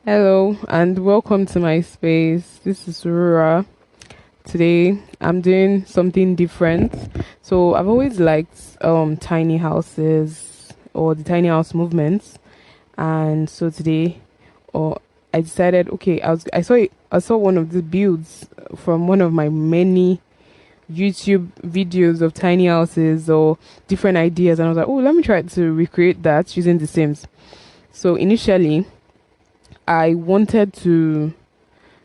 Hello and welcome to my space. This is Rura. Today I'm doing something different. So I've always liked tiny houses or the tiny house movements, and so today or I decided, okay, I saw one of the builds from one of my many YouTube videos of tiny houses or different ideas, and I was like, oh, let me try to recreate that using The Sims. So initially I wanted to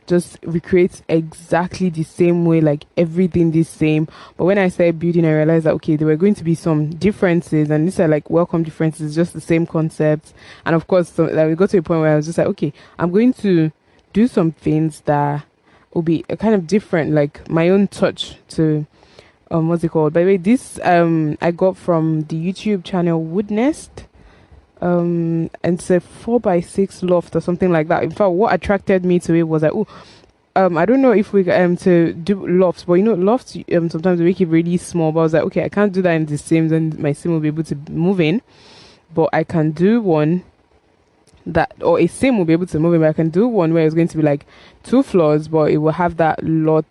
just recreate exactly the same way, like everything the same. But when I started building, I realized that okay, there were going to be some differences, and these are like welcome differences, just the same concept. And of course, so, like we got to a point where I was just like, okay, I'm going to do some things that will be a kind of different, like my own touch to what's it called? By the way, this I got from the YouTube channel Woodnest, and it's a 4x6 loft or something like that. In fact, what attracted me to it was like, oh, I don't know if we to do lofts, but lofts sometimes they make it really small. But I was like, okay, I can't do that in the Sims, and my Sim will be able to move in, but I can do one that, or a Sim will be able to move in, but I can do one where it's going to be like 2 floors, but it will have that lot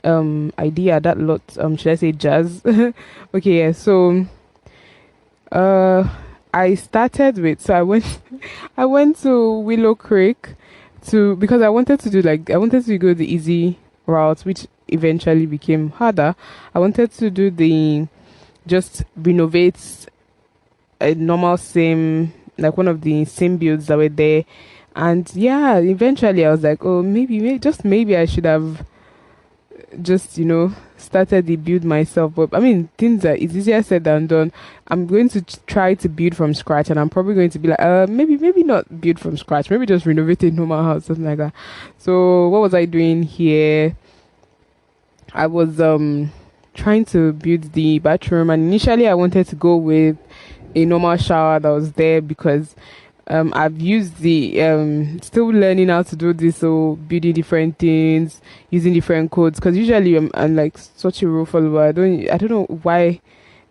idea, that lot should I say jazz. Okay, yeah, so uh I started with, so I went I went to Willow Creek to, because I wanted to go the easy route, which eventually became harder. I wanted to do the just renovate a normal sim, like one of the sim builds that were there. And yeah, eventually I was like, oh, maybe just maybe I should have just started the build myself. But I mean, things are it's easier said than done. I'm going to try to build from scratch, and I'm probably going to be like, maybe not build from scratch, maybe just renovate a normal house, something like that. So what was I doing here? I was trying to build the bathroom, and initially I wanted to go with a normal shower that was there because I've used the still learning how to do this, so building different things, using different codes. Because usually I'm like such a rule follower. I don't know why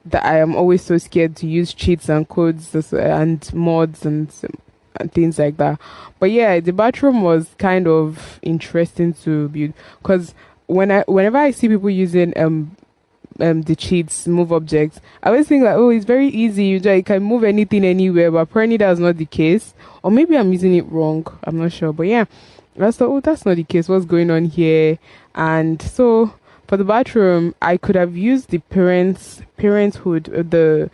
that I am always so scared to use cheats and codes and mods and things like that. But yeah, the bathroom was kind of interesting to build because whenever I see people using the cheats move objects, I always think like, oh, it's very easy, you can move anything anywhere, but apparently that's not the case, or maybe I'm using it wrong, I'm not sure. But yeah, I thought, oh, that's not the case, what's going on here? And so for the bathroom, I could have used the parenthood, the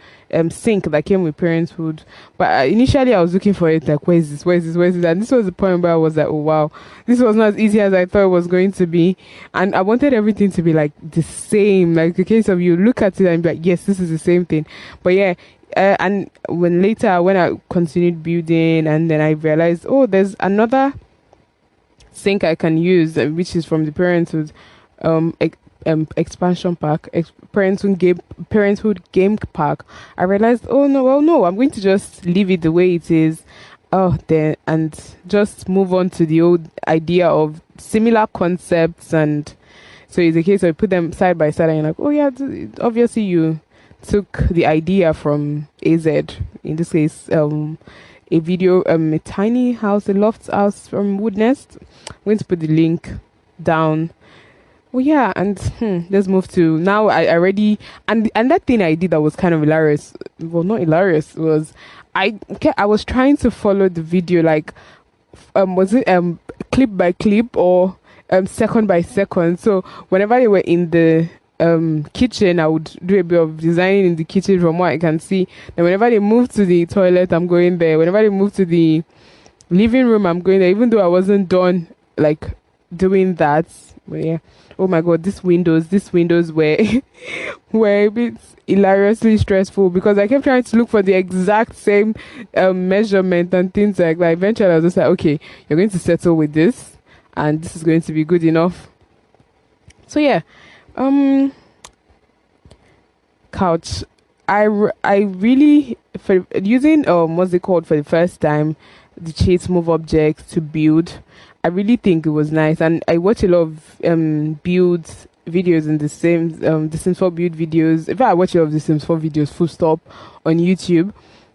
sink that came with parenthood. But initially I was looking for it like, where's this, and this was the point where I was like, oh wow, this was not as easy as I thought it was going to be. And I wanted everything to be like the same, like the case of you look at it and be like, yes, this is the same thing. But yeah, and when I continued building, and then I realized, oh, there's another sink I can use, which is from the parenthood expansion pack, parenthood game pack. I realized, oh no, well no, I'm going to just leave it the way it is. Oh, then and just move on to the old idea of similar concepts. And so it's a case of put them side by side, and you're like, oh yeah, obviously you took the idea from AZ. In this case, a tiny house, a loft house from Woodnest. I'm going to put the link down. Well, yeah, and let's move to now. I already and that thing I did that was kind of hilarious. Well, not hilarious, was I was trying to follow the video, like was it clip by clip or second by second. So whenever they were in the kitchen, I would do a bit of designing in the kitchen from what I can see. Then whenever they move to the toilet, I'm going there. Whenever they move to the living room, I'm going there, even though I wasn't done like doing that. But yeah, oh my god, these windows were were a bit hilariously stressful because I kept trying to look for the exact same measurement and things like that. Eventually I was just like, okay, you're going to settle with this, and this is going to be good enough. So yeah, couch, I really, for using what's it called, for the first time, the cheats move objects to build, I really think it was nice. And I watch a lot of build videos in the Sims 4 build videos. In fact, I watch a lot of the Sims 4 videos full stop on YouTube.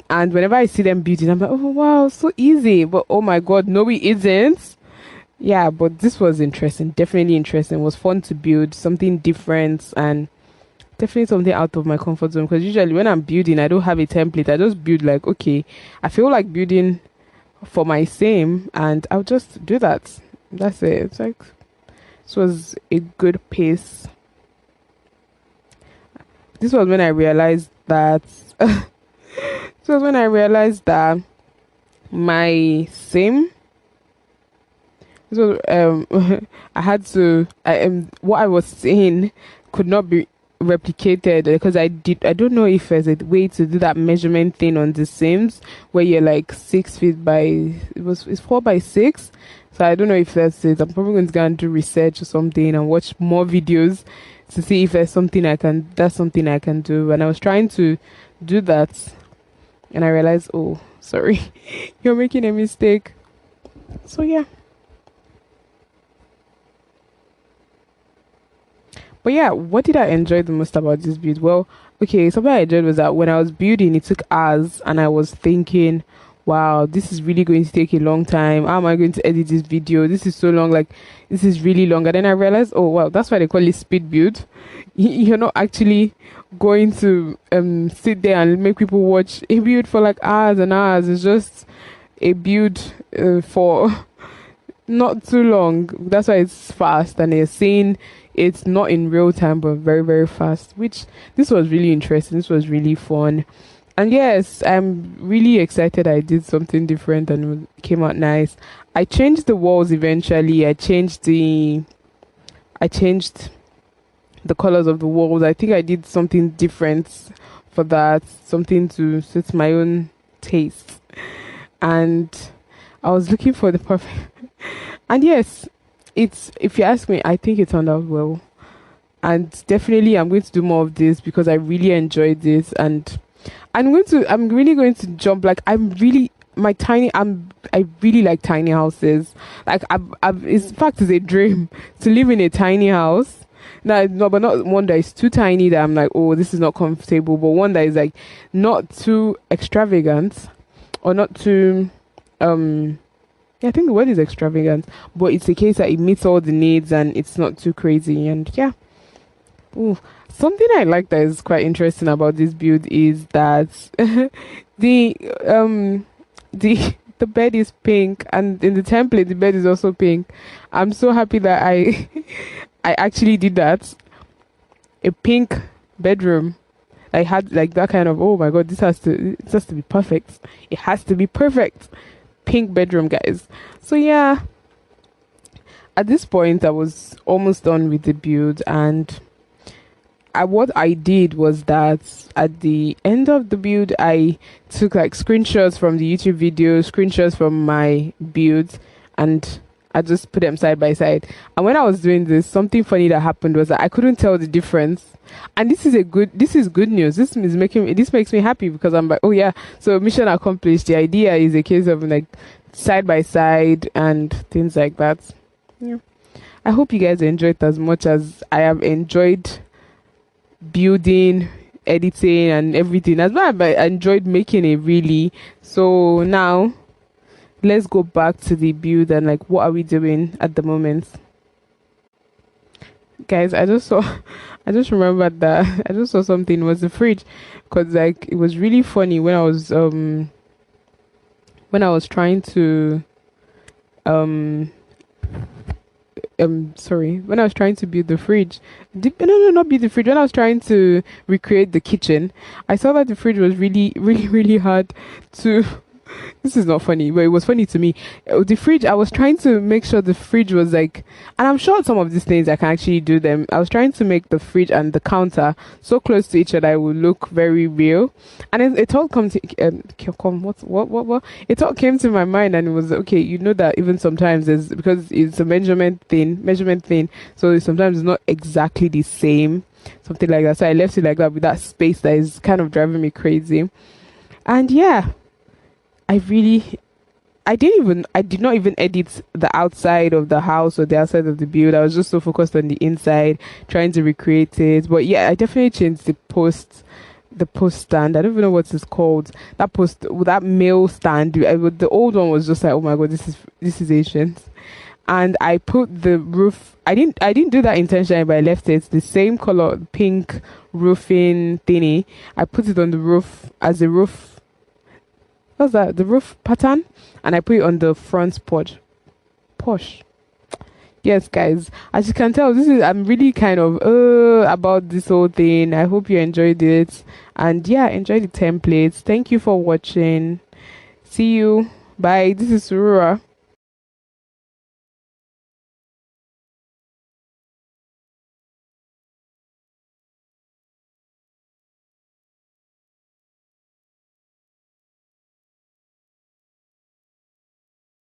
And whenever I see them building, I'm like, oh wow, so easy. But oh my god, no, it isn't. Yeah, but this was interesting. Definitely interesting. It was fun to build something different and definitely something out of my comfort zone. Because usually when I'm building, I don't have a template. I just build like, okay, I feel like building for my same, and I'll just do that. That's it. It's like this was a good pace. This was when I realized that. This was when I realized that my same. So I had to. What I was saying could not be replicated because I don't know if there's a way to do that measurement thing on the Sims where you're like 6 feet by it's 4 by 6. So I don't know if that's it. I'm probably going to go and do research or something and watch more videos to see if there's something I can. That's something I can do. And I was trying to do that, and I realized, oh, sorry, you're making a mistake. So yeah. But yeah, what did I enjoy the most about this build? Well, okay, something I enjoyed was that when I was building, it took hours, and I was thinking, wow, this is really going to take a long time. How am I going to edit this video? This is so long, like, this is really long. And then I realized, oh, wow, that's why they call it speed build. You're not actually going to sit there and make people watch a build for like hours and hours. It's just a build for not too long. That's why it's fast, and they're saying it's not in real time but very very fast, which this was really interesting. This was really fun. And yes, I'm really excited I did something different and it came out nice. I changed the walls eventually. I changed the colors of the walls. I think I did something different for that, something to suit my own taste. And I was looking for the perfect. And yes, it's, if you ask me, I think it turned out well. And definitely I'm going to do more of this because I really enjoyed this. And I'm really going to jump, like, I really like tiny houses. Like, in fact, it's a dream to live in a tiny house. No, but not one that is too tiny that I'm like, oh, this is not comfortable, but one that is like not too extravagant or not too, yeah, I think the word is extravagant, but it's a case that it meets all the needs and it's not too crazy. And yeah. Ooh, something I like that is quite interesting about this build is that the the bed is pink, and in the template the bed is also pink. I'm so happy that I I actually did that. A pink bedroom. I had like that kind of, oh my god, it has to be perfect. It has to be perfect. Pink bedroom, guys. So yeah, at this point I was almost done with the build, and what I did was that at the end of the build, I took like screenshots from the YouTube video, screenshots from my build, and I just put them side by side. And when I was doing this, something funny that happened was that I couldn't tell the difference. And this is good news. This makes me happy because I'm like, oh yeah, so mission accomplished. The idea is a case of like side by side and things like that. Yeah. I hope you guys enjoyed as much as I have enjoyed building, editing, and everything. As well, I enjoyed making it really. So now let's go back to the build and like what are we doing at the moment, guys. I just remembered that I just saw something. It was the fridge, because like it was really funny when I was trying to sorry, when I was trying to build the fridge. No, not build the fridge. When I was trying to recreate the kitchen, I saw that the fridge was really really really hard to this is not funny, but it was funny to me. The fridge, I was trying to make sure the fridge was like, and I'm sure some of these things I can actually do them. I was trying to make the fridge and the counter so close to each other it would look very real. And it all come to what it all came to my mind, and it was okay. You know that even sometimes there's, because it's a measurement thing, so sometimes it's not exactly the same, something like that. So I left it like that with that space that is kind of driving me crazy. And yeah, I did not even edit the outside of the house or the outside of the build. I was just so focused on the inside, trying to recreate it. But yeah, I definitely changed the post the post stand. I don't even know what it's called. That post, that mail stand. The old one was just like, oh my god, this is ancient. And I put the roof. I didn't do that intentionally, but I left it the same color, pink roofing thingy. I put it on the roof as a roof. What's that? The roof pattern, and I put it on the front porch. Posh. Yes, guys. As you can tell, I'm really kind of about this whole thing. I hope you enjoyed it, and yeah, enjoy the templates. Thank you for watching. See you. Bye. This is Surura.